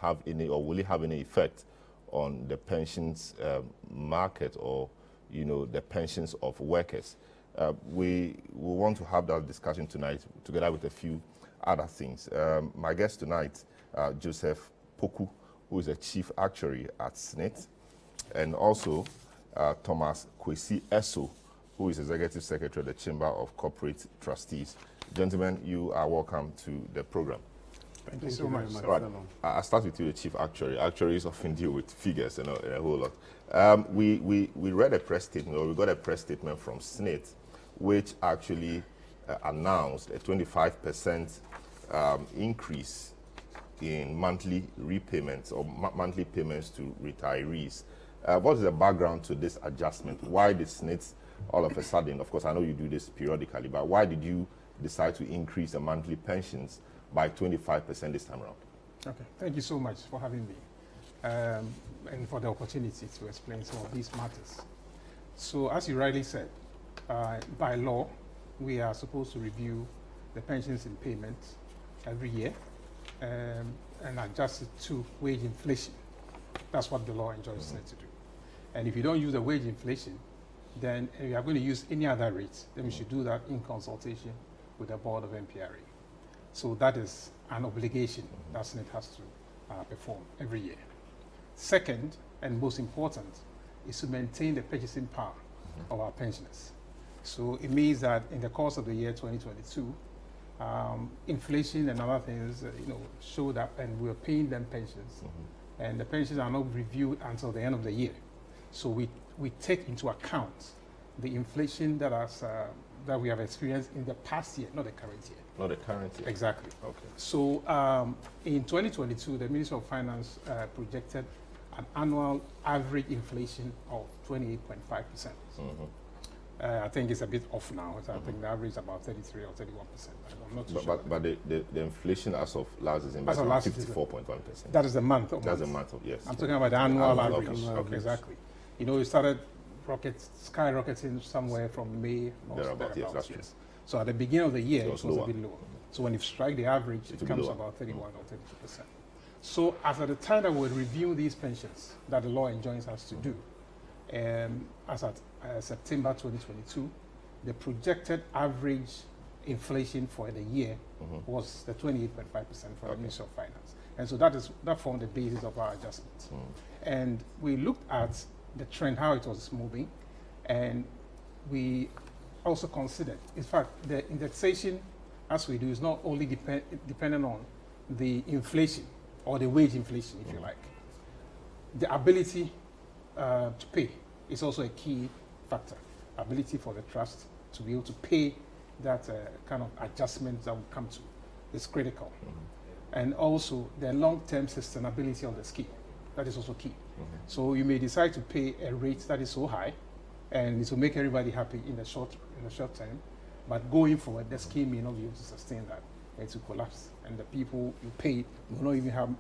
have any, or will it have any effect on the pensions market, or the pensions of workers? We want to have that discussion tonight together with a few other things. My guest tonight, Joseph Poku, who is a chief actuary at SNIT, and also Thomas Kwesi Esso, who is executive secretary of the Chamber of Corporate Trustees. Gentlemen, you are welcome to the program. Thank you so much. Right. I'll start with you, the chief actuary. Actuaries often deal with figures and a whole lot. We read a press statement, or we got a press statement from SNIT, which actually announced a 25% increase in monthly repayments, or monthly payments to retirees. What is the background to this adjustment? Why did SNIT all of a sudden, of course I know you do this periodically, but why did you decide to increase the monthly pensions by 25% this time around? Okay, thank you so much for having me and for the opportunity to explain some of these matters. So as you rightly said, by law, we are supposed to review the pensions in payment every year and adjust it to wage inflation. That's what the law enjoins SNIT to do. And if you don't use the wage inflation, then you are going to use any other rates, then we should do that in consultation with the board of MPRA. So that is an obligation that SNIT has to perform every year. Second, and most important, is to maintain the purchasing power of our pensioners. So it means that in the course of the year 2022, inflation and other things, showed up, and we are paying them pensions, and the pensions are not reviewed until the end of the year. So we take into account the inflation that we have experienced in the past year, not the current year. Not the current year. Exactly. Okay. So in 2022, the Ministry of Finance projected an annual average inflation of 28.5%. I think it's a bit off now. I think the average is about 33 or 31%. I'm not too sure. But the inflation as of last December is 54.1%. That is the month. That's the month of, yes. I'm talking about the annual average. Okay. Exactly. It started skyrocketing somewhere from May. Thereabouts, yes, that's true. So at the beginning of the year, it was lower. a bit lower. So when you strike the average, it comes about 31 or 32%. So as at the time that we're reviewing these pensions that the law enjoins us to do, as at September 2022, the projected average inflation for the year was the 28.5% for the Ministry of Finance. And so that formed the basis of our adjustments. And we looked at the trend, how it was moving, and we also considered, in fact, the indexation, as we do, is not only dependent on the inflation or the wage inflation, if you like. The ability to pay is also a key factor. Ability for the trust to be able to pay that kind of adjustment that will come to is critical. And also the long-term sustainability of the scheme, that is also key. So you may decide to pay a rate that is so high, and it will make everybody happy in the short term, but going forward, the scheme may not be able to sustain that. It will collapse, and the people you pay will not even have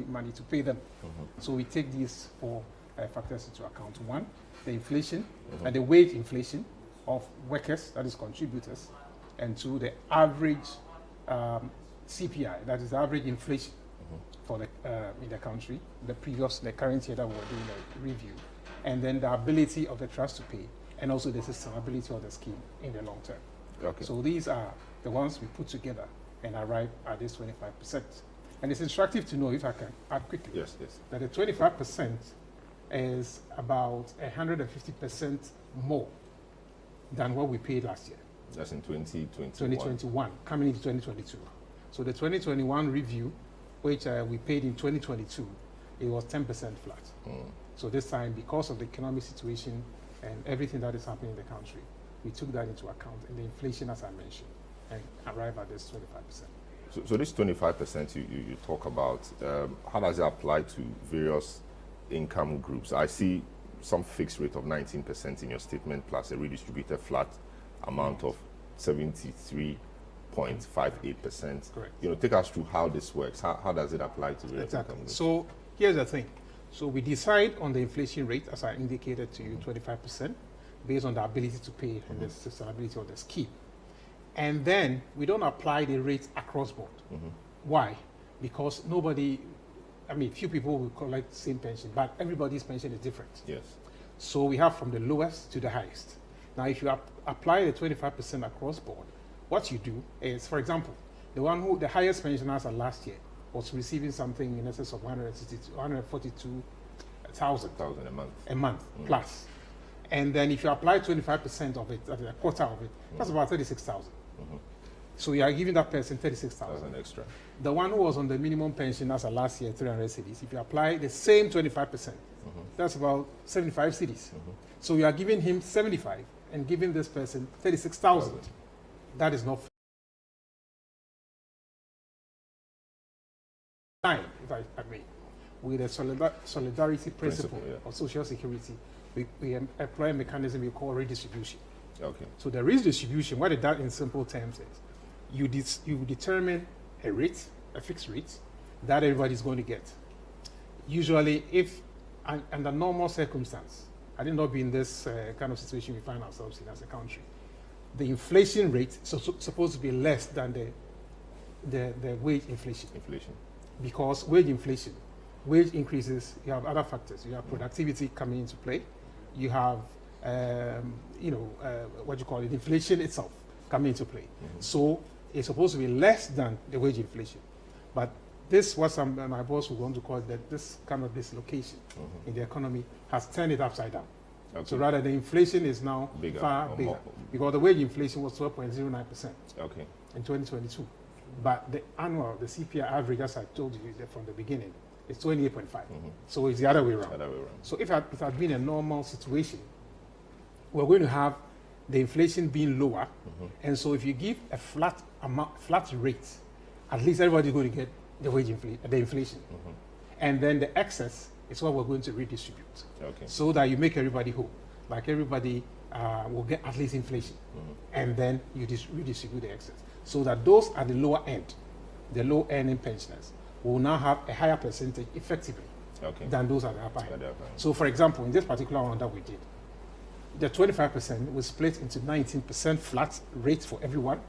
money to pay them. So we take these four factors into account. One, the inflation and the wage inflation of workers, that is contributors, and two, the average CPI, that is the average inflation for the in the country, the current year that we're doing the review, and then the ability of the trust to pay, and also the sustainability of the scheme in the long term. Okay. So these are the ones we put together and arrive at this 25%. And it's instructive to know, if I can add quickly, yes, that the 25% is about 150% more than what we paid last year. That's in 2021. 2021, coming into 2022. So the 2021 review, which we paid in 2022, it was 10% flat. So this time, because of the economic situation and everything that is happening in the country, we took that into account, and the inflation, as I mentioned, and arrived at this 25%. So this 25% you talk about, how does it apply to various income groups? I see some fixed rate of 19% in your statement, plus a redistributed flat amount of 73.58%. Correct. Take us through how this works. How does it apply to various income groups? So here's the thing. So we decide on the inflation rate, as I indicated to you, 25%, based on the ability to pay and the sustainability of the scheme. And then we don't apply the rates across board. Why? Because nobody I mean, few people will collect the same pension, but everybody's pension is different. Yes. So we have from the lowest to the highest. Now, if you apply the 25% across board, what you do is, for example, the highest pensioners last year was receiving something in excess of 142,000 a month plus. And then if you apply 25% of it, a quarter of it, that's about 36,000. So you are giving that person 36,000 extra. The one who was on the minimum pension as last year, 300 cedis, if you apply the same 25%, that's about 75 cedis. So you are giving him 75 and giving this person 36,000. That is not fine, if I agree. With the solidarity principle of Social Security, we employ a mechanism we call redistribution. Okay. So the redistribution, what it does in simple terms is, you determine a rate, a fixed rate, that everybody's going to get. Usually, if under normal circumstance, I did not be in this kind of situation we find ourselves in as a country, the inflation rate is supposed to be less than the wage inflation. Because wage increases, you have other factors. You have productivity coming into play. You have, what you call it, inflation itself coming into play. So it's supposed to be less than the wage inflation. But this, what my boss would want to call that this kind of dislocation in the economy has turned it upside down. Okay. So rather, the inflation is now far bigger because the wage inflation was 12.09% in 2022. But the CPI average, as I told you from the beginning, is 28.5. So it's the other way around. So if it had been a normal situation, we're going to have the inflation being lower, and so if you give a flat rate, at least everybody's going to get the inflation, and then the excess is what we're going to redistribute, so that you make everybody whole, like everybody will get at least inflation, and then you redistribute the excess, so that those at the lower end, the low earning pensioners, will now have a higher percentage effectively than those at the upper end. So, for example, in this particular one that we did, the 25% was split into 19% flat rate for everyone,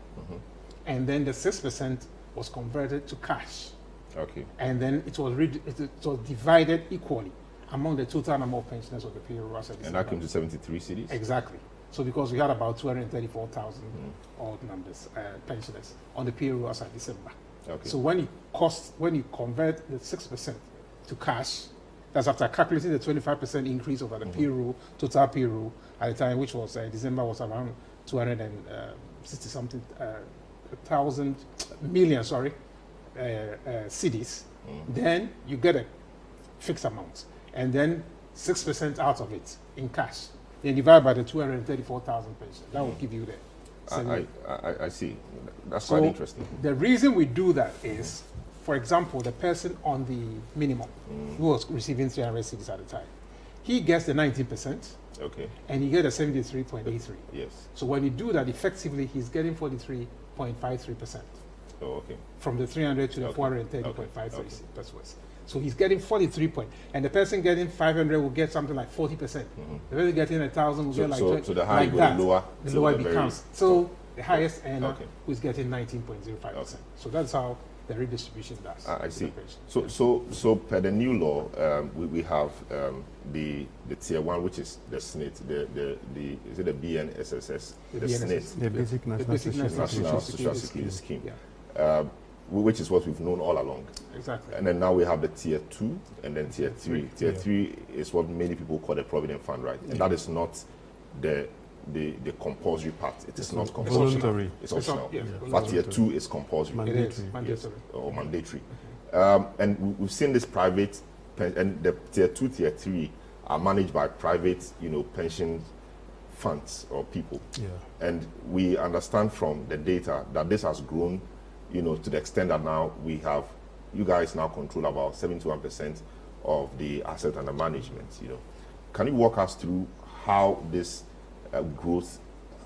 and then the 6% was converted to cash. And then it was divided equally among the total number of pensioners of the payroll. And that came to 73 cedis? Exactly. So because we had about 234,000 odd numbers, pensioners on the payroll as of December. So when you convert the 6% to cash, that's after calculating the 25% increase over the payroll, total payroll at the time, which was December was around 260 something million cedis. Then you get a fixed amount, and then 6% out of it in cash. Then divide by the 234,000 pensions. That will give you the. I see. That's quite interesting. The reason we do that is, for example, the person on the minimum who was receiving 300 cedis at the time, he gets the 19%. And he gets a 73.83. Yes. So when you do that, effectively, he's getting 43.53%. From the 300 to the 430.53 pesos. So he's getting 43 point, and the person getting 500 will get something like 40%. The person getting 1,000 will get like 20. So the higher you go, the lower it becomes. So the highest earner who's getting 19.05%. So that's how the redistribution does. I see. So per the new law, we have the tier 1, which is the SNIT, is it the BNSSS, the SNIT, the Basic National Social Security Scheme. Which is what we've known all along. And then now we have the tier 2 and then tier 3. Tier 3 is what many people call the Provident Fund, right? And that is not the compulsory part. It is not compulsory. It's optional. But tier 2 is compulsory. Mandatory. Or mandatory. And we've seen this private, and the tier 2, tier 3 are managed by private, pension funds or people. And we understand from the data that this has grown, to the extent that now you guys now control about 71% of the asset under management. Can you walk us through how this growth,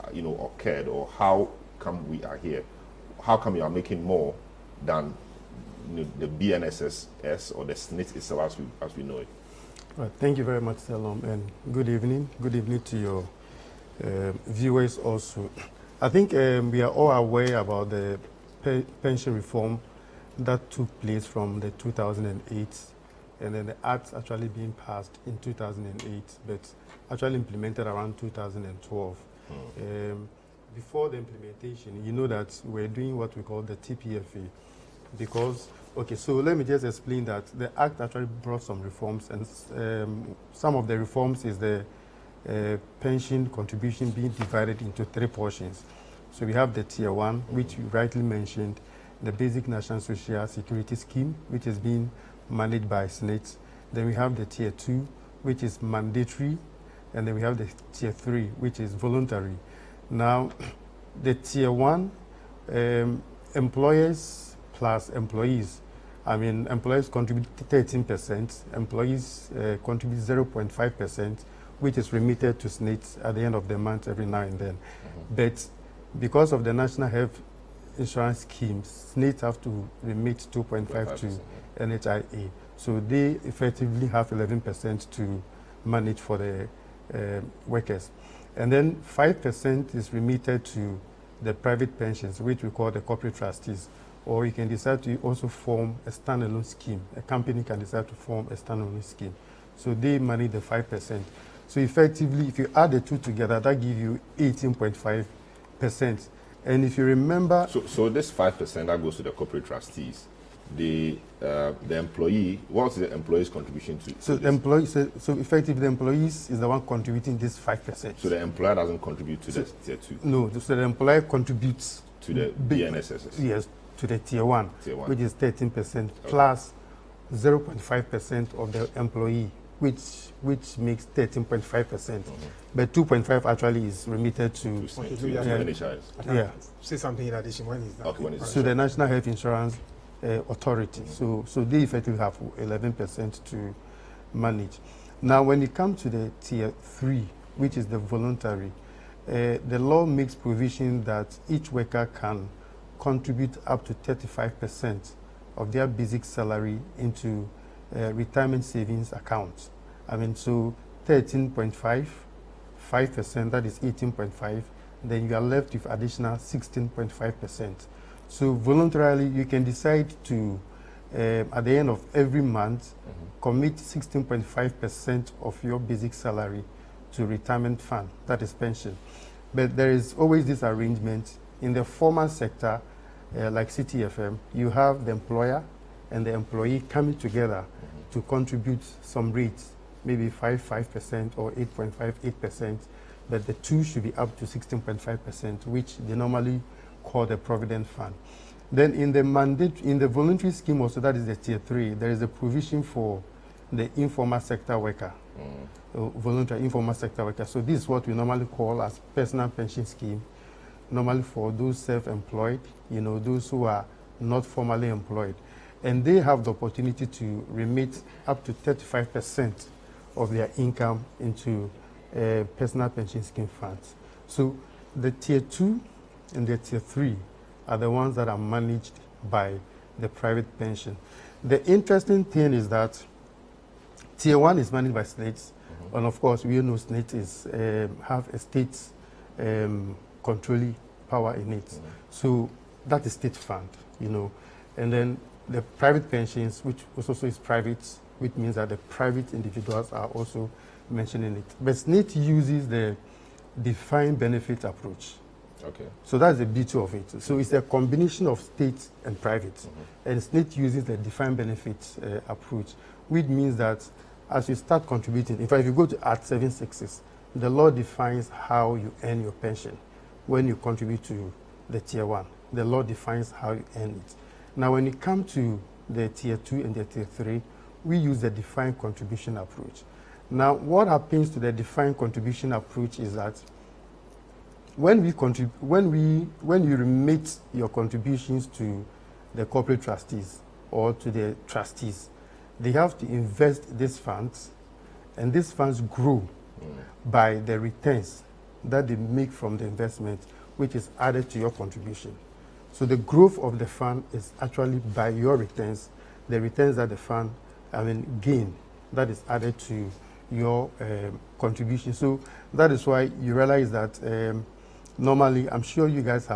occurred, or how come we are here? How come you are making more than the BNSS or the SNIT itself as we know it? Right. Thank you very much, Salom, and good evening. Good evening to your viewers also. I think we are all aware about the pension reform that took place from the 2008 and then the act actually being passed in 2008, but actually implemented around 2012. Before the implementation, you know that we're doing what we call the TPFA, because, okay, so let me just explain that the act actually brought some reforms, and some of the reforms is the pension contribution being divided into 3 portions. So we have the Tier 1, which you rightly mentioned, the Basic National Social Security Scheme, which is being managed by SNIT. Then we have the Tier 2, which is mandatory, and then we have the Tier 3, which is voluntary. Now, the Tier 1, employers plus employees. I mean, employers contribute 13%, employees contribute 0.5%, which is remitted to SNIT at the end of the month every now and then. But because of the National Health Insurance Scheme, SNIT have to remit 2.5 to NHIA. So they effectively have 11% to manage for the workers. And then 5% is remitted to the private pensions, which we call the corporate trustees. Or you can decide to also form a standalone scheme. A company can decide to form a standalone scheme. So they manage the 5%. So effectively, if you add the two together, that gives you 18.5%. And if you remember... So this 5% that goes to the corporate trustees, the employee, what's the employee's contribution to? So the employee, so effectively the employees is the one contributing this 5%. So the employer doesn't contribute to the Tier 2? No, so the employer contributes to the BNSS? Yes, to the Tier 1, which is 13%, plus 0.5% of the employee, which makes 13.5%. But 2.5 actually is remitted to NHIS. Yeah. Say something in addition. When is that? Okay, when is So the National Health Insurance Authority. So they effectively have 11% to manage. Now, when it comes to the Tier 3, which is the voluntary, the law makes provision that each worker can contribute up to 35% of their basic salary into retirement savings accounts. I mean, so 13.5, 5%, that is 18.5, then you are left with additional 16.5%. So voluntarily, you can decide to, at the end of every month, commit 16.5% of your basic salary to retirement fund, that is pension. But there is always this arrangement. In the formal sector, like CTFM, you have the employer and the employee coming together to contribute some rates, maybe 5% or 8.58%, but the two should be up to 16.5%, which they normally call the Provident Fund. Then in the voluntary scheme also, that is the Tier 3, there is a provision for the informal sector worker, voluntary informal sector worker. So this is what we normally call as personal pension scheme, normally for those self-employed, those who are not formally employed. And they have the opportunity to remit up to 35% of their income into personal pension scheme funds. So the Tier 2 and the Tier 3 are the ones that are managed by the private pension. The interesting thing is that Tier 1 is managed by states, and of course we know states is have a state controlling power in it. So that is state fund, and then the private pensions, which also is private, which means that the private individuals are also mentioned in it. But SNIT uses the defined benefit approach. Okay. So that's the beauty of it. So it's a combination of state and private. And SNIT uses the defined benefit approach, which means that as you start contributing, in fact, if you go to Act 766, the law defines how you earn your pension when you contribute to the Tier 1. The law defines how you earn it. Now, when it comes to the Tier 2 and the Tier 3, we use the defined contribution approach. Now, what happens to the defined contribution approach is that when you remit your contributions to the corporate trustees or to the trustees, they have to invest these funds, and these funds grow by the returns that they make from the investment, which is added to your contribution. So the growth of the fund is actually by your returns, the returns that the fund gain, that is added to your contribution. So that is why you realize that normally, I'm sure you guys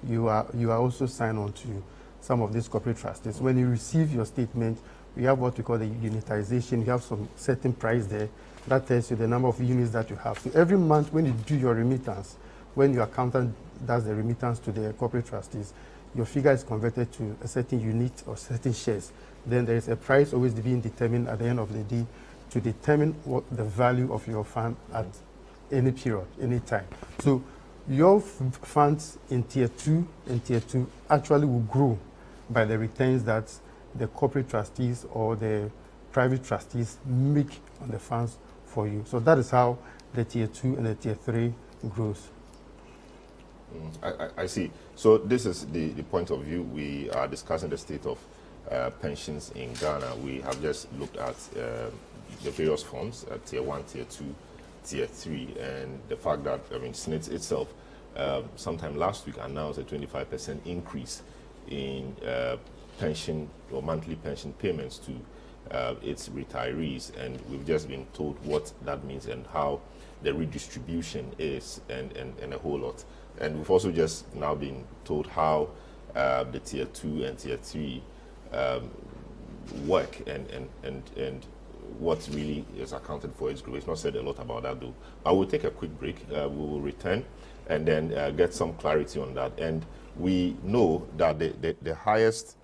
you are also signed on to some of these corporate trustees. When you receive your statement, We have what we call the unitization. You have some certain price there that tells you the number of units that you have. So every month when you do your remittance, when your accountant does the remittance to the corporate trustees, your figure is converted to a certain unit or certain shares. Then there is a price always being determined at the end of the day to determine what the value of your fund at any period, any time. So your funds in tier 2 and tier 2 actually will grow by the returns that the corporate trustees or the private trustees make on the funds for you. So that is how the tier 2 and the tier 3 grows. I see. So this is the point of view. We are discussing the state of pensions in Ghana. We have just looked at the various forms, tier 1, tier 2, tier 3, and the fact that, I mean, SNIT itself, sometime last week announced a 25% increase in pension or monthly pension payments to its retirees, and we've just been told what that means and how the redistribution is and a whole lot. And we've also just now been told how the tier 2 and tier 3 work and what really is accounted for its growth. It's not said a lot about that though. I will take a quick break. We will return and then get some clarity on that. And we know that the highest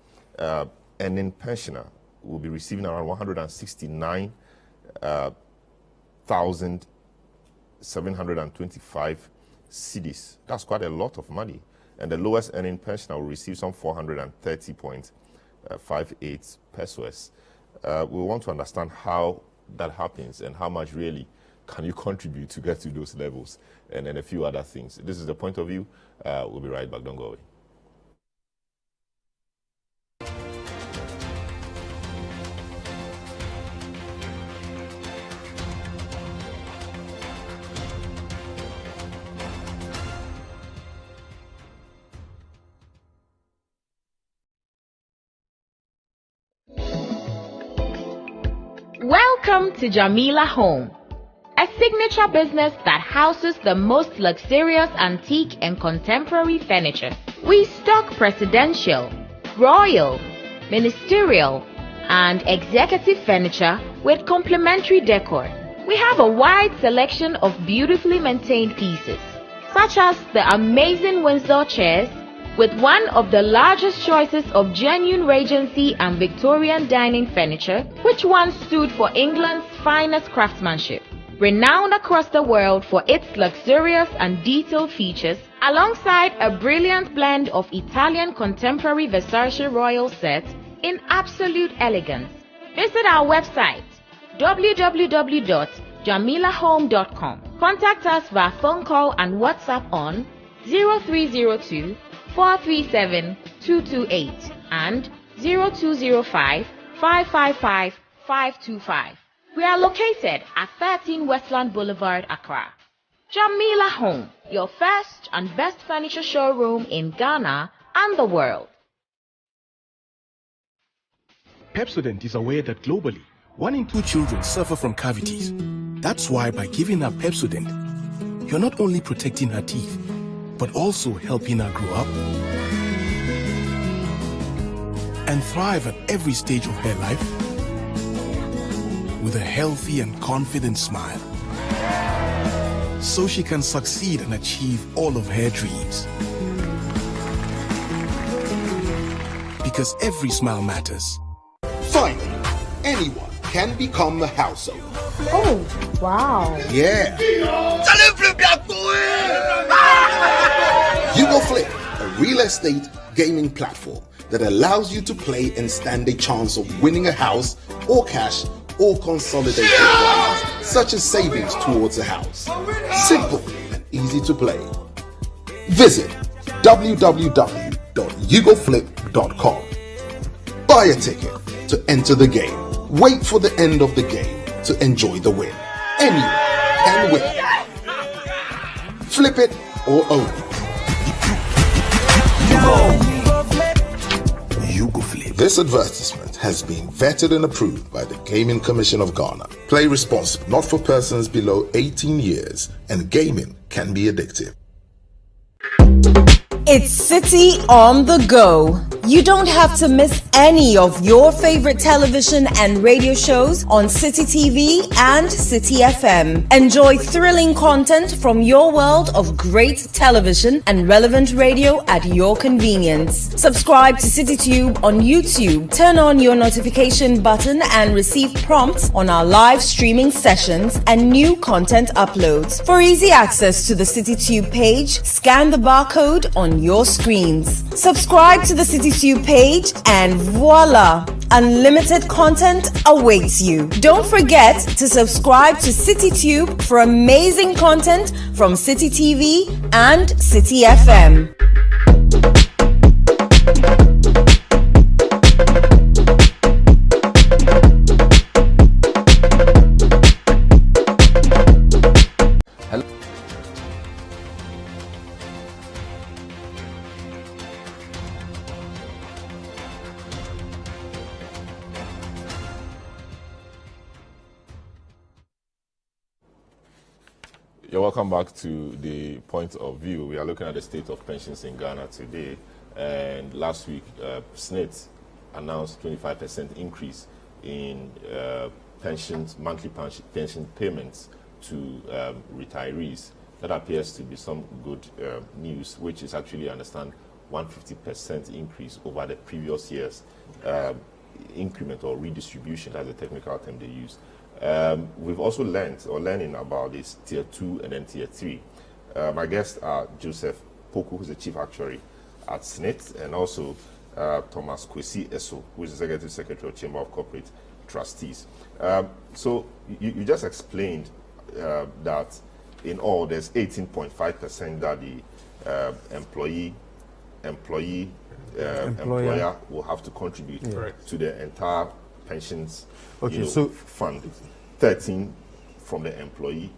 earning pensioner will be receiving around 169,725 cedis. That's quite a lot of money. And the lowest earning pensioner will receive some 430.58 pesos. We want to understand how that happens and how much really can you contribute to get to those levels, and then a few other things. This is the point of view. We'll be right back. Don't go away. Welcome to Jamila Home, a signature business that houses the most luxurious antique and contemporary furniture. We stock presidential, royal, ministerial, and executive furniture with complimentary decor. We have a wide selection of beautifully maintained pieces, such as the amazing Windsor chairs, with one of the largest choices of genuine Regency and Victorian dining furniture, which once stood for England's finest craftsmanship. Renowned across the world for its luxurious and detailed features, alongside a brilliant blend of Italian contemporary Versace royal set in absolute elegance. Visit our website www.jamilahome.com. Contact us via phone call and WhatsApp on 0302 437 228 and 0205 555 525. We are located at 13 Westland Boulevard, Accra. Jamila Home, your first and best furniture showroom in Ghana and the world. Pepsodent is aware that globally, 1 in 2 children suffer from cavities. That's why by giving her Pepsodent, you're not only protecting her teeth, but also helping her grow up and thrive at every stage of her life with a healthy and confident smile, so she can succeed and achieve all of her dreams. Because every smile matters. Finally, anyone can become a house owner. Oh, wow. Yeah. You Go Flip, a real estate gaming platform that allows you to play and stand a chance of winning a house or cash or consolidated prizes, such as savings towards a house. Simple and easy to play. Visit www.yougoflip.com. Buy a ticket to enter the game. Wait for the end of the game to enjoy the win. Anyone can win. Flip it or own it. You Go Flip. This advertisement has been vetted and approved by the Gaming Commission of Ghana. Play responsibly, not for persons below 18 years, and gaming can be addictive. It's City on the Go. You don't have to miss any of your favorite television and radio shows on City TV and City FM. Enjoy thrilling content from your world of great television and relevant radio at your convenience. Subscribe to CityTube on YouTube. Turn on your notification button and receive prompts on our live streaming sessions and new content uploads. For easy access to the CityTube page, scan the barcode on your screens. Subscribe to the CityTube page and voila! Unlimited content awaits you. Don't forget to subscribe to CityTube for amazing content from City TV and City FM. You're welcome back to the point of view. We are looking at the state of pensions in Ghana today. And last week, SNIT announced 25% increase in pensions, monthly pension payments to retirees. That appears to be some good news, which is actually, I understand, 150% increase over the previous year's increment or redistribution. That's the technical term they use. We've also learning about this tier 2 and then tier 3. My guests are Joseph Poku, who's the chief actuary at SNIT, and also Thomas Kwesi Eso, who is the executive secretary of Chamber of Corporate Trustees. So you just explained that in all there's 18.5% that the employer will have to contribute to the entire pensions fund. 13 from the employer,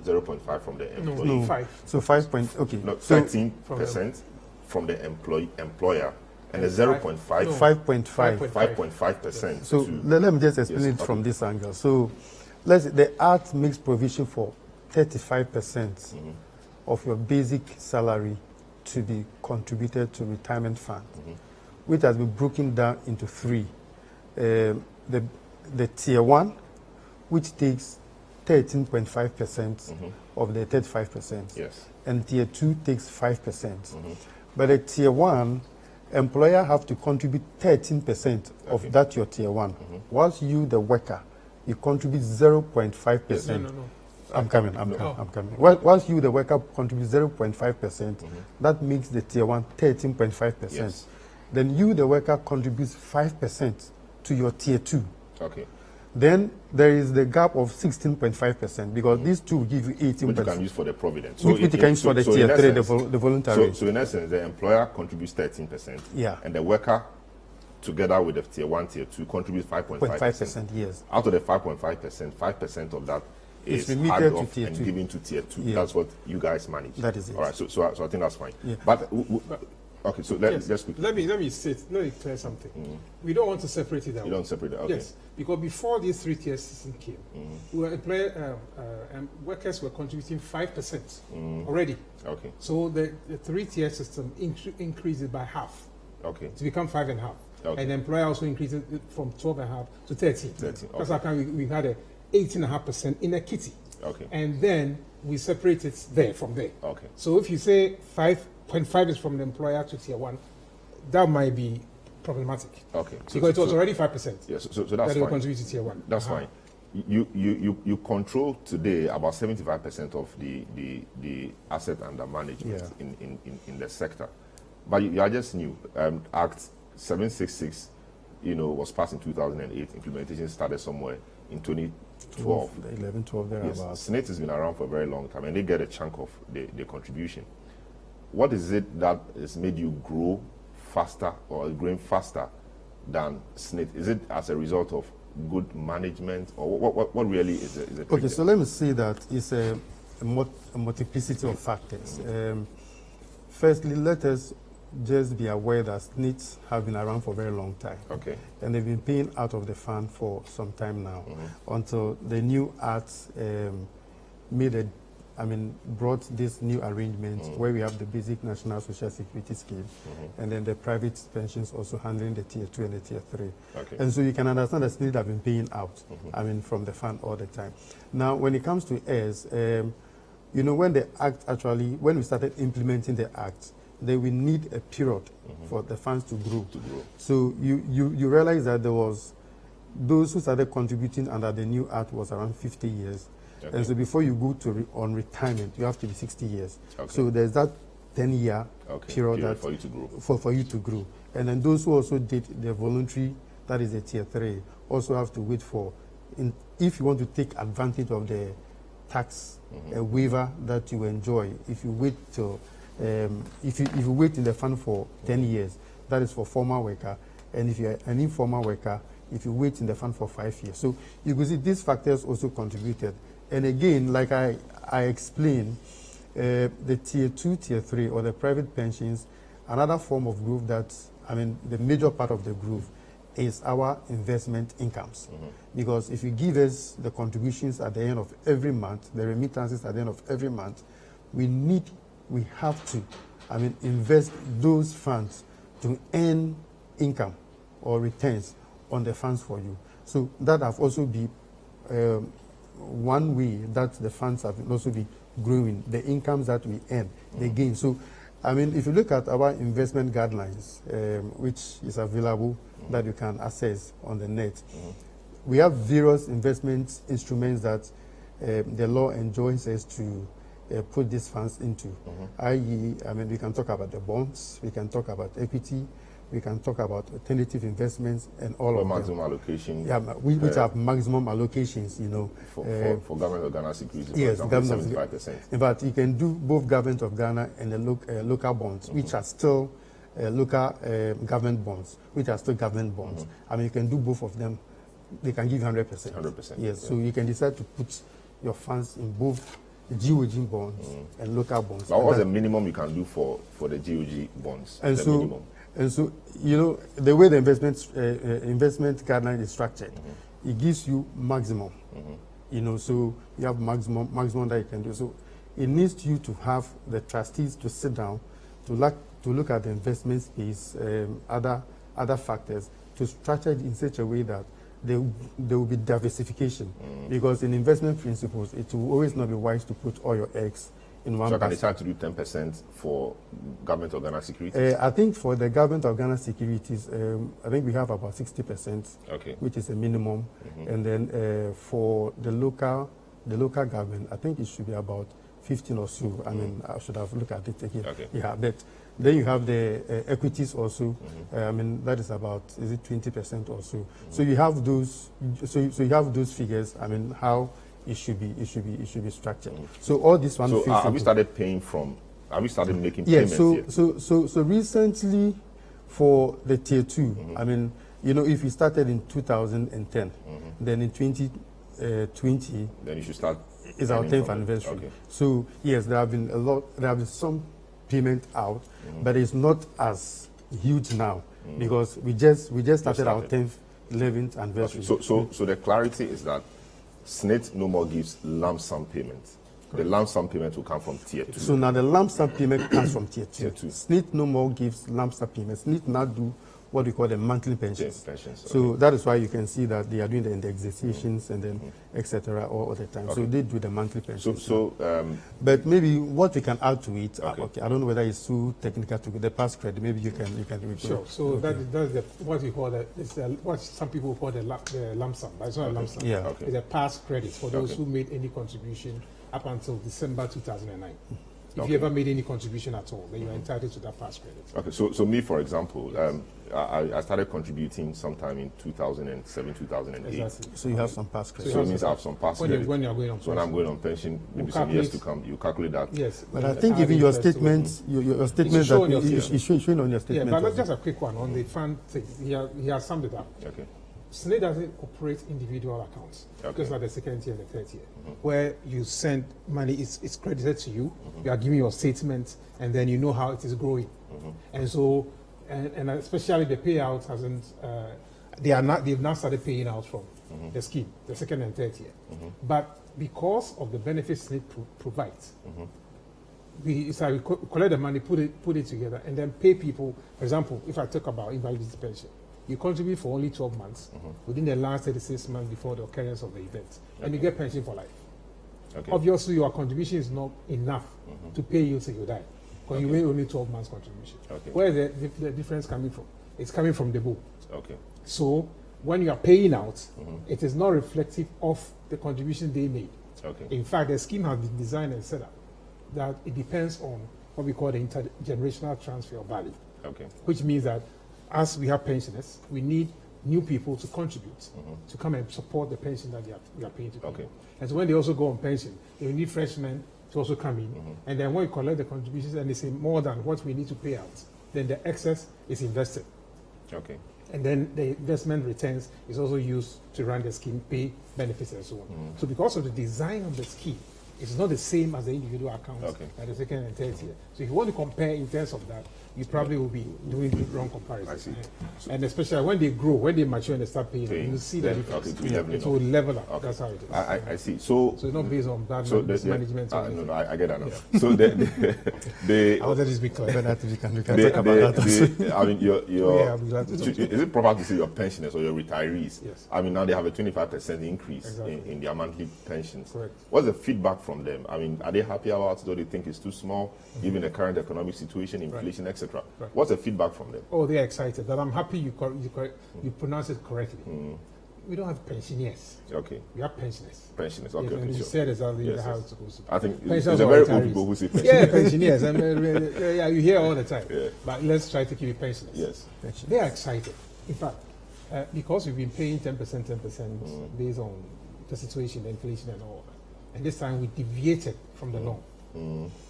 0.5 from the employee. No, 5. So 5 point, okay. No, 13% from the employer, and a 0.5. 5.5. 5.5%. So let me just explain it from this angle. So the Act makes provision for 35% of your basic salary to be contributed to retirement fund, which has been broken down into 3. The tier 1, which takes 13.5% of the 35%. Yes. And tier 2 takes 5%. But the tier 1, employer have to contribute 13% of that your tier 1. Whilst you, the worker, you contribute 0.5%. Yes. No. I'm coming. Whilst you, the worker, contribute 0.5%, that makes the tier 1 13.5%. Yes. Then you, the worker, contributes 5% to your tier 2. Okay. Then there is the gap of 16.5% because these two give you 18%. Which you can use for the provident. So which you can use for the tier 3, the voluntary. So in essence, the employer contributes 13%. Yeah. And the worker, together with the tier 1, tier 2, contributes 5.5%. Yes. Out of the 5.5%, 5% of that is remitted hard to off tier and 2. given to tier 2. Yeah. That's what you guys manage. That is it. All right. So I think that's fine. Yeah. But okay. So let's quickly. Let me clear something. We don't want to separate it out. You don't separate it. Okay. Yes, because before this 3-tier system came, workers were contributing 5% already. Okay. So the 3-tier system increased it by half. Okay. To become 5.5. Okay. And the employer also increased it from 12.5 to 13. 13. That's Okay. how we had a 18.5% in a kitty. Okay. And then we separate it from there. Okay. So if you say 5.5 is from the employer to tier 1, that might be problematic. Okay. Because it was already 5%. Yes. So that's that will fine. contribute to tier 1. That's fine. You control today about 75% of the asset under management in the sector, but you are just new. Act 766, was passed in 2008. Implementation started somewhere in 2012. 11, 12 thereabouts. Yes. SNIT has been around for a very long time, and they get a chunk of the contribution. What is it that has made you grow faster or growing faster than SNIT? Is it as a result of good management, or what really is it? Okay, so let me say that it's a multiplicity of factors. Firstly, let us just be aware that SNITs have been around for a very long time. Okay. And they've been paying out of the fund for some time now, until the new Act made brought this new arrangement where we have the basic national social security scheme, and then the private pensions also handling the tier 2 and the tier 3. Okay. And so you can understand that SNID have been paying out, from the fund all the time. Now, when it comes to heirs, when the act when we started implementing the act, then we need a period for the funds to grow. So you realize that there was those who started contributing under the new act was around 50 years. Okay. And so before you go to on retirement, you have to be 60 years. Okay. So there's that 10-year period that for you to grow. For you to grow. And then those who also did the voluntary, that is a tier 3, also have to wait for, if you want to take advantage of the tax waiver that you enjoy, if you wait till, if you wait in the fund for 10 years, that is for formal worker. And if you're an informal worker, if you wait in the fund for 5 years. So you can see these factors also contributed. And again, like I explained, the tier 2, tier 3, or the private pensions, another form of growth that, the major part of the growth is our investment incomes. Because if you give us the contributions at the end of every month, the remittances at the end of every month, we have to, invest those funds to earn income or returns on the funds for you. So that have also been one way that the funds have also been growing, the incomes that we earn, the gain. So, if you look at our investment guidelines, which is available that you can access on the net, we have various investment instruments that the law enjoins us to put these funds into. I.e., we can talk about the bonds, we can talk about equity, we can talk about alternative investments and all of maximum allocation. Yeah, which have maximum allocations, For Government of Ghana securities, yes, for example, 75%. In fact, you can do both Government of Ghana and the local bonds, which are still local government bonds, which are still government bonds. You can do both of them. They can give 100%. 100%. Yes, so you can decide to put your funds in both GOG bonds and local bonds. Now, what's the minimum you can do for the GOG bonds? And so, the way the investment guideline is structured, it gives you maximum. So you have maximum that you can do. So it needs you to have the trustees to sit down to look at the investment space, other factors, to structure it in such a way that there will be diversification. Because in investment principles, it will always not be wise to put all your eggs in one basket. So can decide to do 10% for Government of Ghana securities? I think for the Government of Ghana securities, I think we have about 60%, which is a minimum. And then for the local government, I think it should be about 15 or so. I should have looked at it again. Yeah, but then you have the equities also. That is about, is it 20% or so? So you have those. So you have those figures. How it should be structured. So all this one. So have you started paying from? Have you started making payments? So recently, for the tier 2, if you started in 2010, then in 2020, then you should start. Is our 10th anniversary. So yes, there have been some payment out, but it's not as huge now because we just started our 10th, 11th anniversary. So the clarity is that SNIT no more gives lump sum payments. The lump sum payment will come from tier 2. So now the lump sum payment comes from tier 2. SNIT no more gives lump sum payments. SNIT now do what we call the monthly pensions. So that is why you can see that they are doing the indexations and then etc. all the time. So they do the monthly pensions. But maybe what we can add to it, I don't know whether it's too technical to the past credit. Maybe you can Sure. So that's what we call what some people call the lump sum. But it's not a lump sum. Yeah. It's a past credit for those who made any contribution up until December 2009. If you ever made any contribution at all, then you are entitled to that past credit. So me, for example, I started contributing sometime in 2007, 2008. Exactly. So you have some past credit. So it means I have some past credit. When you are going on pension. When I'm going on pension, maybe some years to come, you calculate that. Yes. But I think even your statements, your statements that it's showing on your statement. Yeah, but just a quick one on the fund thing. He has summed it up. Okay. SNIT doesn't operate individual accounts, just like the second tier and the third tier, where you send money, it's credited to you, you are giving your statement, and then you know how it is growing. And so, and especially the payouts hasn't, they've now started paying out from the scheme, the second and third year. But because of the benefits it provides, it's like we collect the money, put it together, and then pay people. For example, if I talk about invalidity pension, you contribute for only 12 months within the last 36 months before the occurrence of the event, and you get pension for life. Obviously, your contribution is not enough to pay you till you die, because you made only 12 months contribution. Where is the difference coming from? It's coming from the book. So when you are paying out, it is not reflective of the contribution they made. In fact, the scheme has been designed and set up that it depends on what we call the intergenerational transfer of value. Which means that as we have pensioners, we need new people to contribute to come and support the pension that we are paying to people. And so when they also go on pension, they need freshmen to also come in. And then when we collect the contributions and they say more than what we need to pay out, then the excess is invested. And then the investment returns is also used to run the scheme, pay benefits and so on. So because of the design of the scheme, it's not the same as the individual accounts at the second and third year. So if you want to compare in terms of that, you probably will be doing the wrong comparison. And especially when they grow, when they mature and they start paying, you see the difference. It will level up. That's how it is. I see. So it's not based on bad management. No, I get that now. So I wanted to be clear that we can talk about that. I mean, is it proper to say your pensioners or your retirees? Yes. I mean, now they have a 25% increase in their monthly pensions. Correct. What's the feedback from them? I mean, are they happy about it, or do they think it's too small, given the current economic situation, inflation, etc.? What's the feedback from them? Oh, they're excited. That I'm happy you pronounce it correctly. We don't have pensioners. We have pensioners. Pensioners. And you said exactly how it's supposed to be. I think it's a very old people who say pensioners. Yeah, pensioners. You hear all the time. But let's try to keep it pensioners. They are excited. In fact, because we've been paying 10%, based on the situation, the inflation and all that. And this time we deviated from the norm.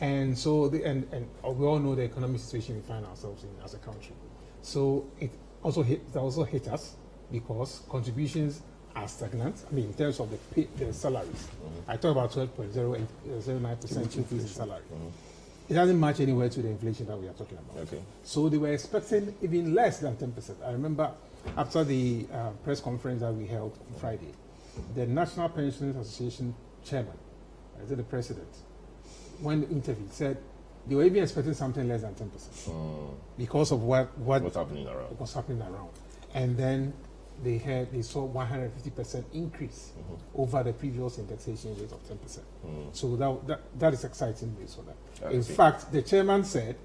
And so, and we all know the economic situation we find ourselves in as a country. So it also hit us because contributions are stagnant. I mean, in terms of the salaries, I talk about 12.09% increase in salary. It doesn't match anywhere to the inflation that we are talking about. So they were expecting even less than 10%. I remember after the press conference that we held on Friday, the National Pensioners Association chairman, the president, when interviewed, said they were even expecting something less than 10% because of what was happening around. And then they saw 150% increase over the previous indexation rate of 10%. So that is exciting news for them. In fact, the chairman said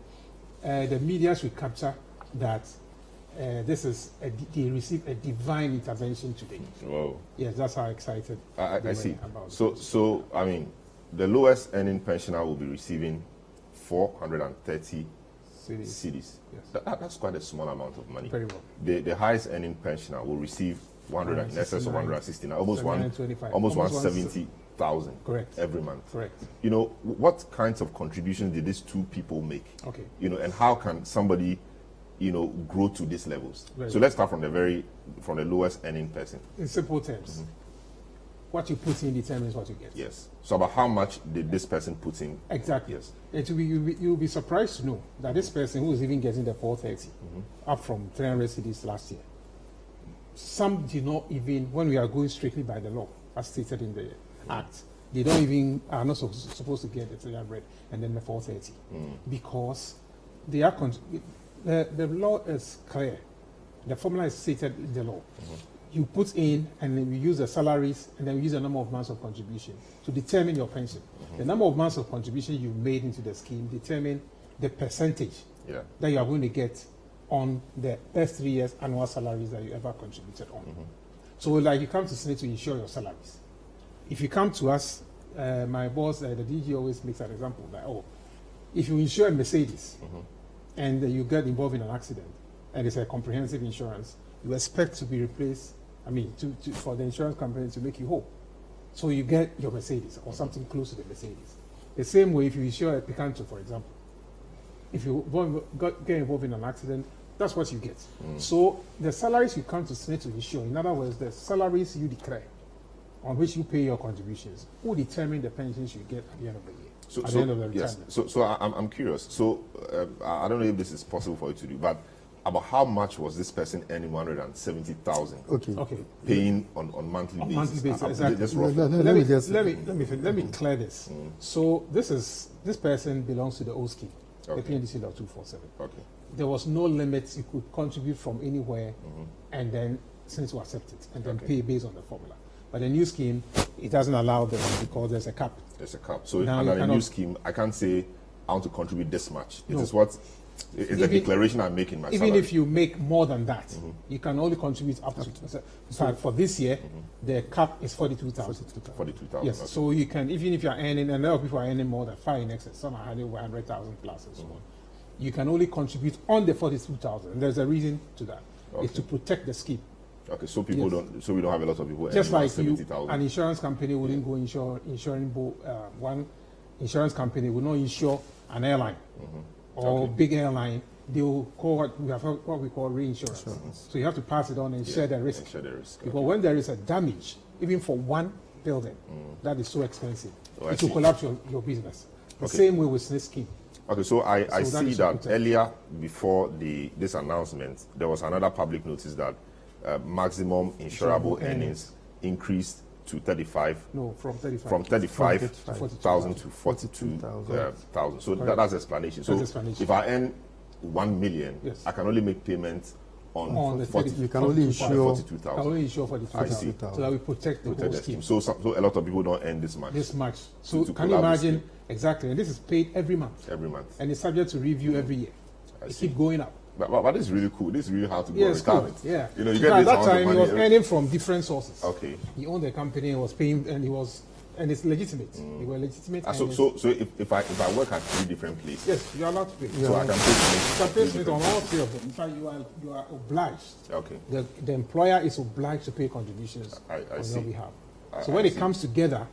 the media should capture that they received a divine intervention today. Whoa. Yes, that's how excited I see. About so I mean, the lowest earning pensioner will be receiving 430 cedis. That's quite a small amount of money. Very well. The highest earning pensioner will receive in excess of 169, almost 170,000 every month. Correct. You know, what kinds of contributions did these two people make? You know, and how can somebody, you know, grow to these levels? So let's start from the lowest earning person. In simple terms, what you put in determines what you get. Yes. So about how much did this person put in? Exactly. Yes. You'll be surprised to know that this person who is even getting the 430 up from 300 cedis last year, some did not even, when we are going strictly by the law, as stated in the Act, they don't even, are not supposed to get the 300 and then the 430 because they are, the law is clear. The formula is stated in the law. You put in, and then we use the salaries, and then we use the number of months of contribution to determine your pension. The number of months of contribution you made into the scheme determine the percentage that you are going to get on the first 3 years annual salaries that you ever contributed on. So like you come to Senate to insure your salaries. If you come to us, my boss, the DG always makes an example that, if you insure a Mercedes and you get involved in an accident and it's a comprehensive insurance, you expect to be replaced, for the insurance company to make you whole. So you get your Mercedes or something close to the Mercedes. The same way if you insure a Picanto, for example. If you get involved in an accident, that's what you get. So the salaries you come to Senate to insure, in other words, the salaries you declare on which you pay your contributions, will determine the pensions you get at the end of the year. At the end of the retirement. So I'm curious. So I don't know if this is possible for you to do, but about how much was this person earning 170,000? Okay. Paying on monthly basis. Monthly basis, exactly. Just roughly. Let me clear this. So this person belongs to the old scheme, the PNDC law 247. Okay. There was no limits. You could contribute from anywhere, and then since you accept it, and then pay based on the formula. But the new scheme, it doesn't allow them because there's a cap. There's a cap. So Now under you the new cannot- scheme, I can't say I want to contribute this much. It No. is what it's the Even- declaration I make in my Even salary. if you make more than that, you can only contribute up to. In fact, for this year, the cap is 42,000. 42,000. Yes, okay. so you can, even if you are earning, and a lot of people are earning more than 5 in excess, some are earning over 100,000 plus and so on. You can only contribute on the 42,000, and there's a reason to that. It's to protect the scheme. Okay, so people Yes. don't. So we don't have a lot of people Just earning like you, 70,000. an insurance company wouldn't go insuring one insurance company would not insure an airline or big airline. They will call what we call reinsurance. So you have to pass it on and share the risk. And share the risk. Because when there is a damage, even for one building, that is so expensive. Oh, I it will see. collapse your business. The Okay. same way with this scheme. Okay, so I So that see is that protected. earlier before this announcement, there was another public notice that maximum insurable earnings increased to 35. No, from 35. From 35,000 to 42,000. 42,000. So that's explanation. So That's explanation. if I earn 1 million, Yes. I can only make payments on the 40, 30 You can only insure 42,000. I only insure for the I see. 2,000. So that we protect the Protect whole the scheme. scheme. So a lot of people don't earn this much This much. So to can you collapse the imagine? scheme. Exactly. And this is paid every month. every month. And it's subject to review every year. It see. keep going up. But this is really cool. This is really how to go Yeah, on it's cool. retirement. Yeah. You know, you So get at this that amount of time, he money was every- earning from different sources. Okay. He owned the company and was paying, and it's legitimate. They were legitimate. So earnings. if I work at 3 different places, Yes, you are allowed to pay. so I can pay You can pay three Smith on different all 3 of them. In fact, you are obliged. Okay. The employer is obliged to pay contributions I on see. your behalf. I- So when I it see. comes together,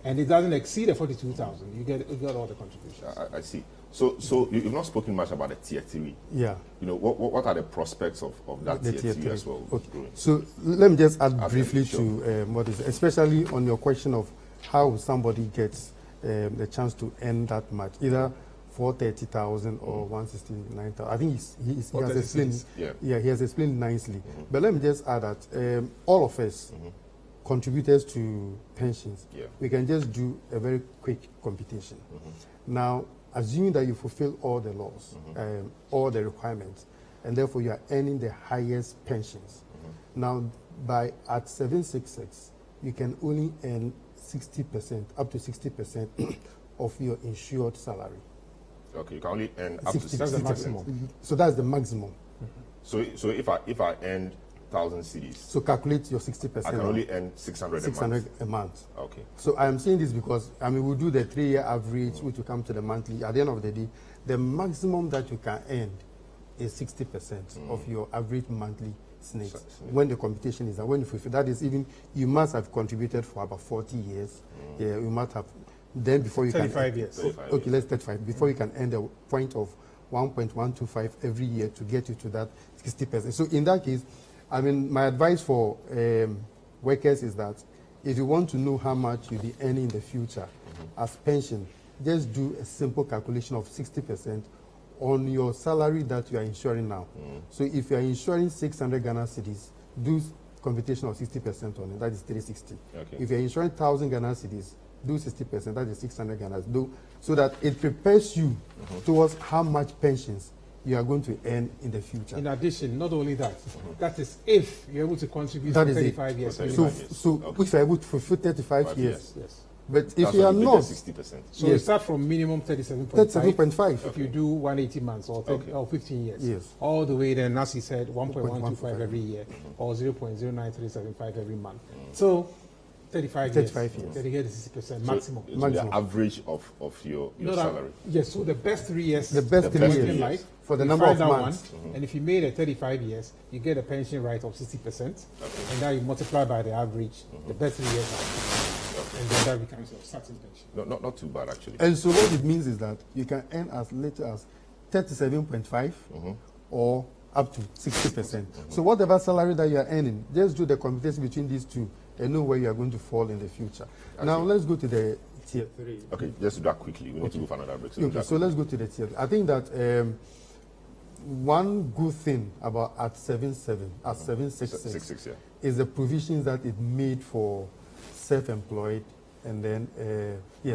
and it doesn't exceed the 42,000, you get all the contributions. I see. So you've not spoken much about the tier 3. Yeah. You know, what are the prospects of that The tier 3 as well? Okay. growing? So let me just add Okay, briefly sure. to what is, especially on your question of how somebody gets the chance to earn that much, either 430,000 or 169,000. I think he has 436, explained. yeah. He has explained nicely. But let me just add that all of us, contributors to pensions, Yeah. we can just do a very quick computation. Now, assuming that you fulfill all the laws, all the requirements, and therefore you are earning the highest pensions. Now, at 766, you can only earn 60%, up to 60% of your insured salary. Okay, you can only earn up to 60, 60%. That's the maximum. So that's the maximum. So if I earn 1,000 cedis, So calculate your 60%. I can only earn 600 a 600 month. a month. Okay. So I'm saying this because, we'll do the 3-year average, which will come to the monthly. At the end of the day, the maximum that you can earn is 60% of your average monthly SNAIT. When the computation is done, when you fulfill, that is even, you must have contributed for about 40 years. Yeah, you must have, then before you 35 can. years. 35 Okay, let's 35. Before you can earn the point of 1.125 every year to get you to that 60%. So in that case, my advice for workers is that if you want to know how much you'll be earning in the future as pension, just do a simple calculation of 60% on your salary that you are insuring now. So if you are insuring 600 Ghana cedis, do computation of 60% on it, that is 360. Okay. If you are insuring 1,000 Ghana cedis, do 60%, that is 600 Ghana, so that it prepares you towards how much pensions you are going to earn in the future. In addition, not only that, that is if you're able to contribute That for is it. 35 years. For 35 minimum. years. So Okay. if you are able to fulfill 35 years, Yes. but if That's you are when not, get 60%. So you Yes. start from minimum 37.5. 37.5. If you do 180 months or 15 years. Yes. All the way then, as he said, 1.125 every year or 0.09375 every month. So 35 years. 35 years. Then you get the 60% maximum. It's Maximum. the average of your No, that- salary. Yes, so the best 3 years. The best The 3 working years. life, For the you number find of that months. one, and if you made it 35 years, you get a pension right of 60%, and now you multiply by the average, the best 3 years, and then that becomes your starting pension. Not too bad, actually. and so what it means is that you can earn as little as 37.5 or up to 60%. So whatever salary that you are earning, just do the computation between these two and know where you are going to fall in the future. Now let's go to the tier 3. Okay, just do that quickly. We need to go for another break. Okay, so let's go to the tier. I think that one good thing about at 766 is the provisions that it made for self-employed and then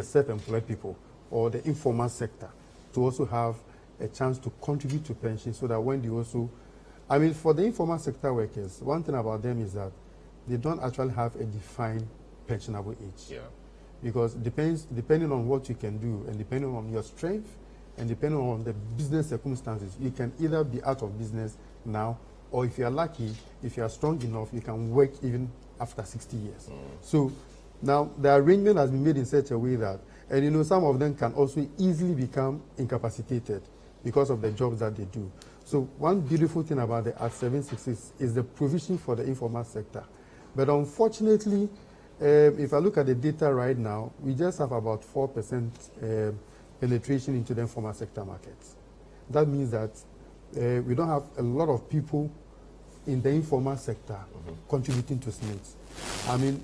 self-employed people or the informal sector to also have a chance to contribute to pension, so that when they also, for the informal sector workers, one thing about them is that they don't actually have a defined pensionable age. Yeah. Because depending on what you can do and depending on your strength and depending on the business circumstances, you can either be out of business now, or if you are lucky, if you are strong enough, you can work even after 60 years. So now the arrangement has been made in such a way that, and some of them can also easily become incapacitated because of the jobs that they do. So one beautiful thing about the Act 766 is the provision for the informal sector. But unfortunately, if I look at the data right now, we just have about 4% penetration into the informal sector markets. That means that we don't have a lot of people in the informal sector contributing to SNITs.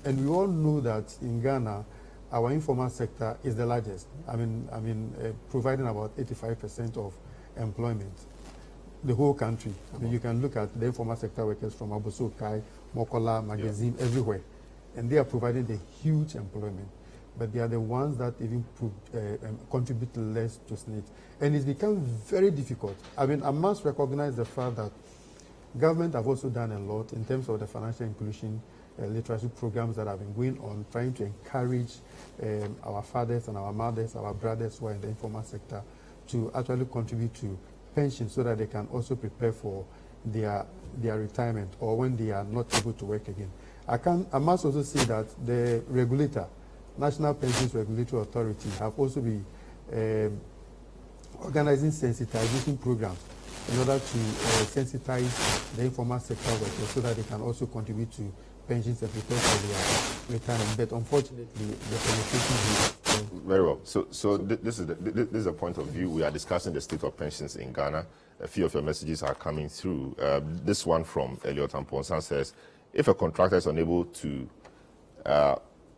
And we all know that in Ghana, our informal sector is the largest. Providing about 85% of employment, the whole country. You can look at the informal sector workers from Abosokai, Mokola, Magazine, everywhere. And they are providing the huge employment. But they are the ones that even contribute less to SNIT. And it's become very difficult. I must recognize the fact that government have also done a lot in terms of the financial inclusion literacy programs that have been going on, trying to encourage our fathers and our mothers, our brothers who are in the informal sector to actually contribute to pension so that they can also prepare for their retirement or when they are not able to work again. I must also say that the regulator, National Pensions Regulatory Authority, have also been organizing sensitization programs in order to sensitize the informal sector workers so that they can also contribute to pensions and prepare for their retirement. But unfortunately, the penetration is very well. So this is a point of view. We are discussing the state of pensions in Ghana. A few of your messages are coming through. This one from Elliot Amponsan says, if a contractor is unable to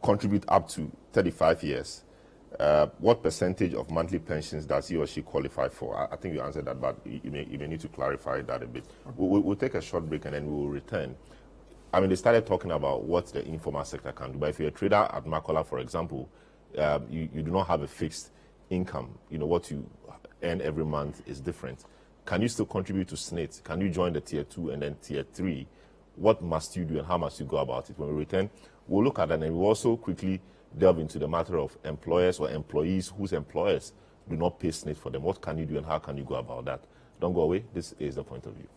contribute up to 35 years, what percentage of monthly pensions does he or she qualify for? I think you answered that, but you may need to clarify that a bit. We'll take a short break and then we will return. They started talking about what the informal sector can do, but if you're a trader at Makola, for example, you do not have a fixed income. What you earn every month is different. Can you still contribute to SNIT? Can you join the tier 2 and then tier 3? What must you do and how must you go about it? When we return, we'll look at that, and we'll also quickly delve into the matter of employers or employees whose employers do not pay SNIT for them. What can you do and how can you go about that? Don't go away. This is The Point of View.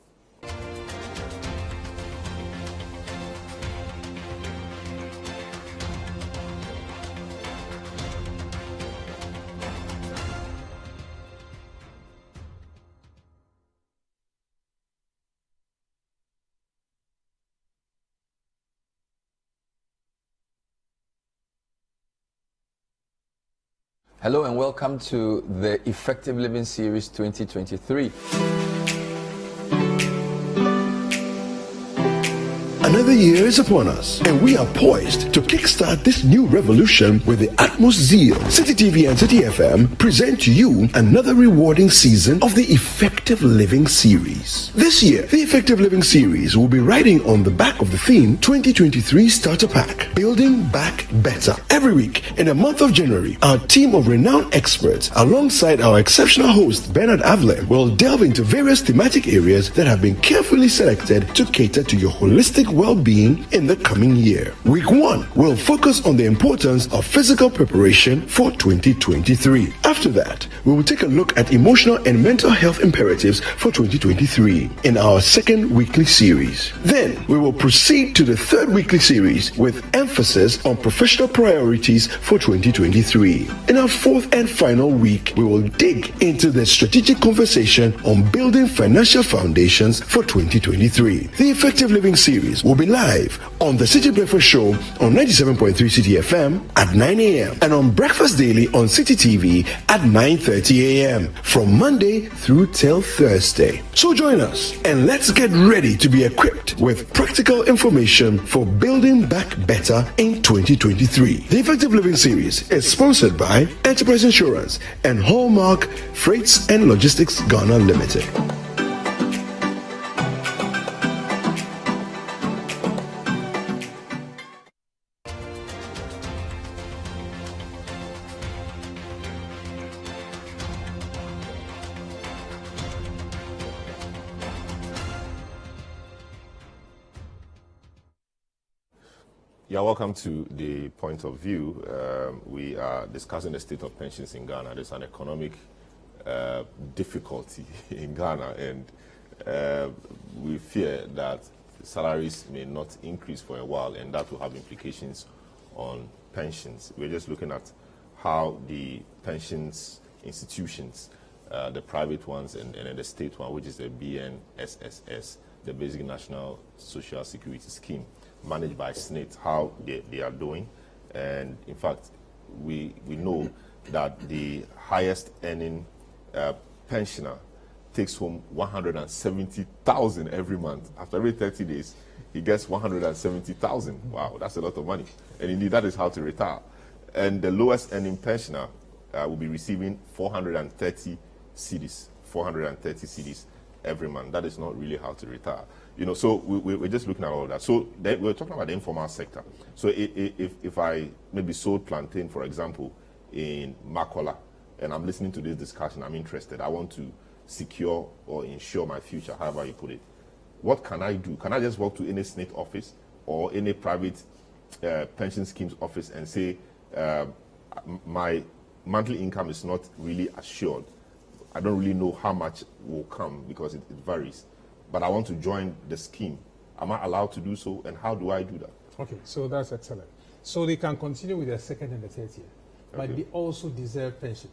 Hello and welcome to the Effective Living Series 2023. Another year is upon us, and we are poised to kickstart this new revolution with the utmost zeal. City TV and City FM present to you another rewarding season of the Effective Living Series. This year, the Effective Living Series will be riding on the back of the theme 2023 Starter Pack, Building Back Better. Every week in the month of January, our team of renowned experts, alongside our exceptional host Bernard Avlem, will delve into various thematic areas that have been carefully selected to cater to your holistic well-being in the coming year. Week 1 will focus on the importance of physical preparation for 2023. After that, we will take a look at emotional and mental health imperatives for 2023 in our second weekly series. Then, we will proceed to the third weekly series with emphasis on professional priorities for 2023. In our fourth and final week, we will dig into the strategic conversation on building financial foundations for 2023. The Effective Living Series will be live on the City Breakfast Show on 97.3 City FM at 9 a.m. and on Breakfast Daily on City TV at 9:30 a.m. from Monday through till Thursday. So join us and let's get ready to be equipped with practical information for building back better in 2023. The Effective Living Series is sponsored by Enterprise Insurance and Hallmark Freights and Logistics Ghana Limited. Yeah, welcome to the point of view. We are discussing the state of pensions in Ghana. There's an economic difficulty in Ghana, and we fear that salaries may not increase for a while, and that will have implications on pensions. We're just looking at how the pensions institutions, the private ones and the state one, which is the BNSSS, the Basic National Social Security Scheme, managed by SNIT, how they are doing. And in fact, we know that the highest earning pensioner takes home 170,000 every month. After every 30 days, he gets 170,000. Wow, that's a lot of money. And indeed, that is how to retire. And the lowest earning pensioner will be receiving 430 cedis, 430 cedis every month. That is not really how to retire. You know, so we're just looking at all of that. So we're talking about the informal sector. So if I maybe sold plantain, for example, in Makola, and I'm listening to this discussion, I'm interested, I want to secure or ensure my future, however you put it. What can I do? Can I just walk to any SNIT office or any private pension schemes office and say, my monthly income is not really assured. I don't really know how much will come because it varies. But I want to join the scheme. Am I allowed to do so, and how do I do that? Okay, so that's excellent. So they can continue with their second and the third year, but they also deserve pension.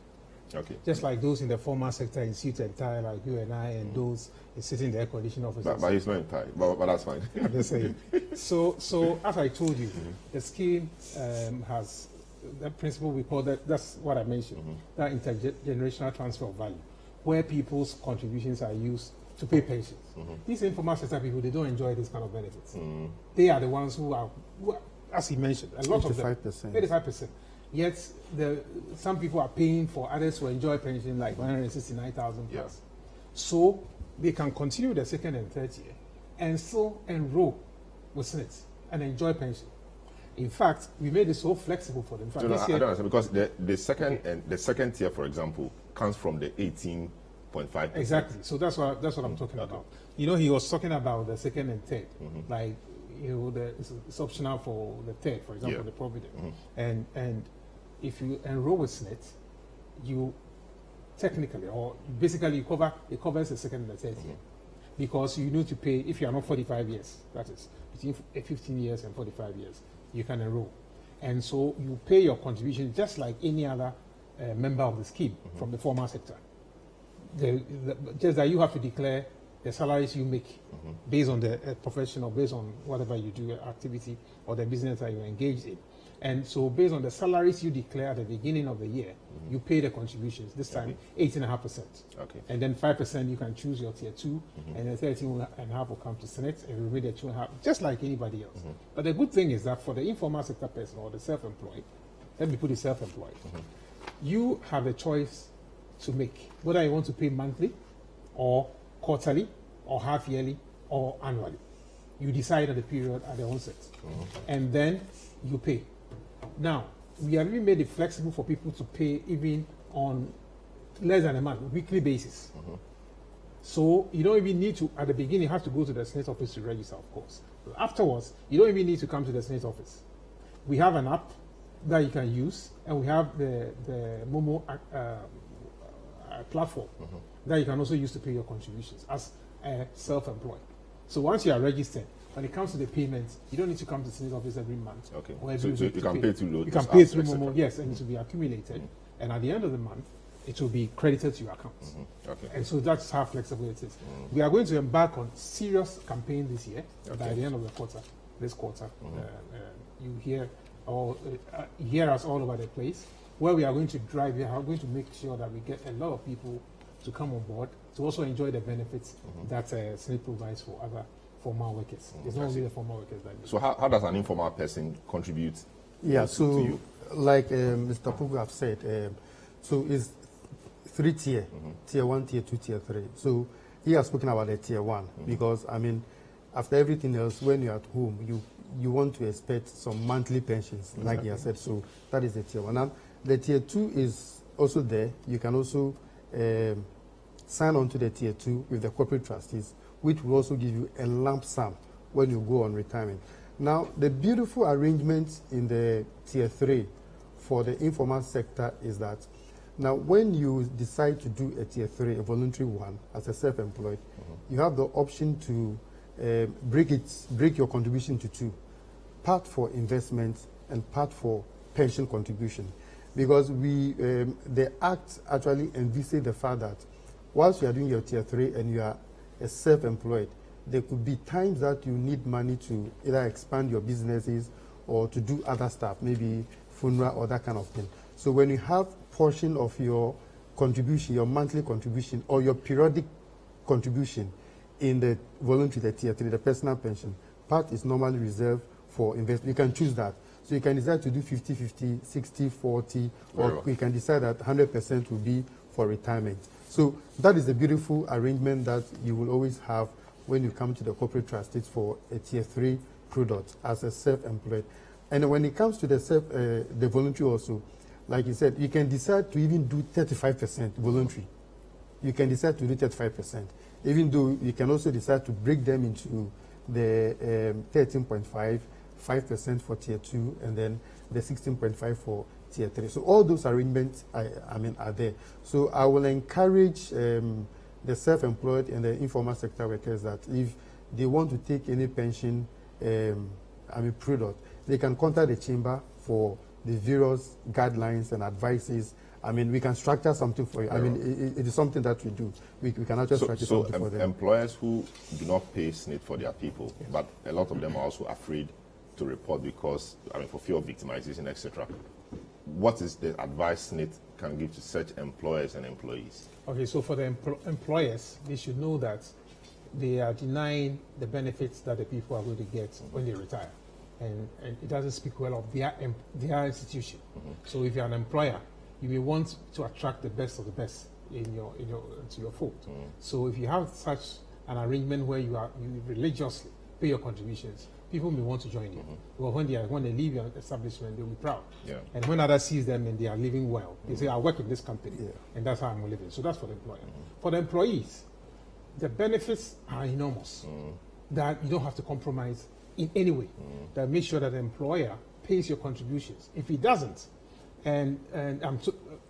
Okay. Just like those in the formal sector in suit and tie, like you and I, and those sitting in the air conditioning offices. But he's not in tie, but that's fine. I'm just saying. So as I told you, the scheme has that principle we call that. That's what I mentioned. That intergenerational transfer of value, where people's contributions are used to pay pensions. These informal sector people, they don't enjoy this kind of benefits. They are the ones who are, as he mentioned, a lot of them, 85%. Yet some people are paying for others to enjoy pension like 169,000 plus. So they can continue the second and third year and still enroll with SNIT and enjoy pension. In fact, we made it so flexible for them. I don't understand, because the second tier, for example, comes from the 18.5%. Exactly. So that's what I'm talking about. You know, he was talking about the second and third, like, you know, it's optional for the third, for example, the provident. And if you enroll with SNIT, you technically, or basically, it covers the second and the third year, because you need to pay, if you are not 45 years, that is between 15 years and 45 years, you can enroll. And so you pay your contribution just like any other member of the scheme from the formal sector. Just that you have to declare the salaries you make based on the profession or based on whatever you do, activity or the business that you're engaged in. And so based on the salaries you declare at the beginning of the year, you pay the contributions, this time 8.5%. Okay. And then 5% you can choose your tier 2, and then 13.5% will come to SNIT, and we read the 2.5%, just like anybody else. But the good thing is that for the informal sector person or the self-employed, let me put it self-employed, you have a choice to make whether you want to pay monthly or quarterly or half yearly or annually. You decide on the period at the onset, and then you pay. Now, we have even made it flexible for people to pay even on less than a month, weekly basis. So you don't even need to, at the beginning, you have to go to the SNIT office to register, of course. But afterwards, you don't even need to come to the SNIT office. We have an app that you can use, and we have the Momo platform that you can also use to pay your contributions as a self-employed. So once you are registered, when it comes to the payments, you don't need to come to the SNIT office every month. Okay. Or every week you can pay through those. You can pay through Momo, yes, and it will be accumulated. And at the end of the month, it will be credited to your account. Okay. And so that's how flexible it is. We are going to embark on serious campaign this year. By the end of the quarter, this quarter, you hear us all over the place. Where we are going to drive, we are going to make sure that we get a lot of people to come on board to also enjoy the benefits that SNIT provides for other formal workers. It's not only the formal workers that do. So how does an informal person contribute to you? Like Mr. Pugu have said, so it's 3 tier, tier 1, tier 2, tier 3. So he has spoken about the tier 1 because, I mean, after everything else, when you're at home, you want to expect some monthly pensions, like he has said. So that is the tier 1. And the tier 2 is also there. You can also sign on to the tier 2 with the corporate trustees, which will also give you a lump sum when you go on retirement. Now, the beautiful arrangement in the Tier 3 for the informal sector is that now when you decide to do a Tier 3, a voluntary one, as a self-employed, you have the option to break your contribution to two, part for investment and part for pension contribution. Because the Act actually envisages the fact that whilst you are doing your Tier 3 and you are a self-employed, there could be times that you need money to either expand your businesses or to do other stuff, maybe funeral or that kind of thing. So when you have portion of your contribution, your monthly contribution or your periodic contribution in the voluntary, the Tier 3, the personal pension, part is normally reserved for investment. You can choose that. So you can decide to do 50-50, 60-40, or you can decide that 100% will be for retirement. So that is the beautiful arrangement that you will always have when you come to the corporate trustees for a Tier 3 product as a self-employed. And when it comes to the voluntary also, like you said, you can decide to even do 35% voluntary. You can decide to do 35%, even though you can also decide to break them into the 13.5, 5% for Tier 2, and then the 16.5 for Tier 3. So all those arrangements, are there. So I will encourage the self-employed and the informal sector workers that if they want to take any pension product, they can contact the chamber for the various guidelines and advices. We can structure something for you. It is something that we do. We can actually structure something for them. Employers who do not pay SNIT for their people, but a lot of them are also afraid to report because, for fear of victimization, etc. What is the advice SNIT can give to such employers and employees? Okay, so for the employers, they should know that they are denying the benefits that the people are going to get when they retire. And it doesn't speak well of their institution. So if you're an employer, you may want to attract the best of the best into your fold. So if you have such an arrangement where you religiously pay your contributions, people may want to join you. Well, when they leave your establishment, they'll be proud. Yeah. And when others see them and they are living well, they say, I work in this company, and that's how I'm living. So that's for the employer. For the employees, the benefits are enormous, that you don't have to compromise in any way. That make sure that the employer pays your contributions. If he doesn't, and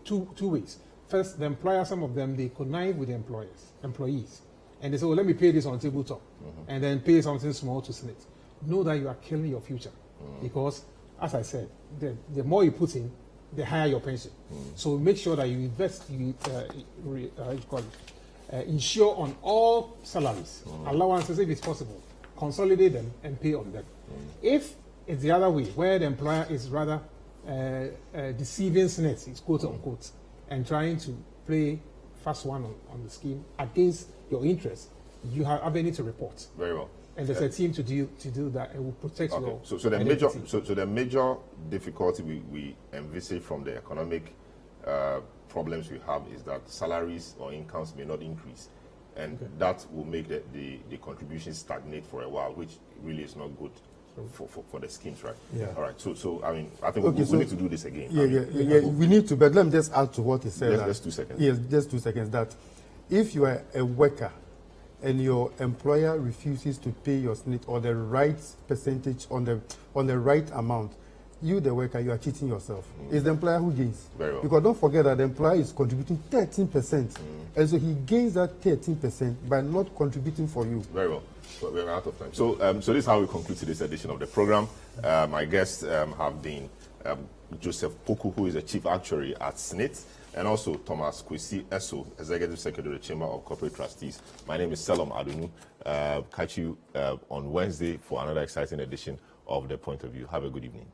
two ways. First, the employer, some of them, they connive with the employees, and they say, well, let me pay this on tabletop, and then pay something small to SNIT. Know that you are killing your future, because, as I said, the more you put in, the higher your pension. So make sure that you invest, insure on all salaries, allowances if it's possible, consolidate them and pay on them. If it's the other way, where the employer is rather deceiving SNIT, it's quote unquote, and trying to play fast one on the scheme against your interest, you have avenue to report. Very well. And there's a team to do that and will protect your so the major difficulty we envisage from the economic problems we have is that salaries or incomes may not increase, and that will make the contributions stagnate for a while, which really is not good for the schemes, right? Yeah. All right. So I think we need to do this again. Yeah. We need to, but let me just add to what he said. Just 2 seconds. Yes, just 2 seconds. That if you are a worker and your employer refuses to pay your SNIT or the right percentage on the right amount, you, the worker, you are cheating yourself. It's the employer who gains. Very well. Because don't forget that the employer is contributing 13%. And so he gains that 13% by not contributing for you. Very well. So we're out of time. So this is how we conclude today's edition of the program. My guests have been Joseph Poku, who is a Chief Actuary at SNIT, and also Thomas Kwesi Esso, Executive Secretary of the Chamber of Corporate Trustees. My name is Selom Adunu. Catch you on Wednesday for another exciting edition of The Point of View. Have a good evening.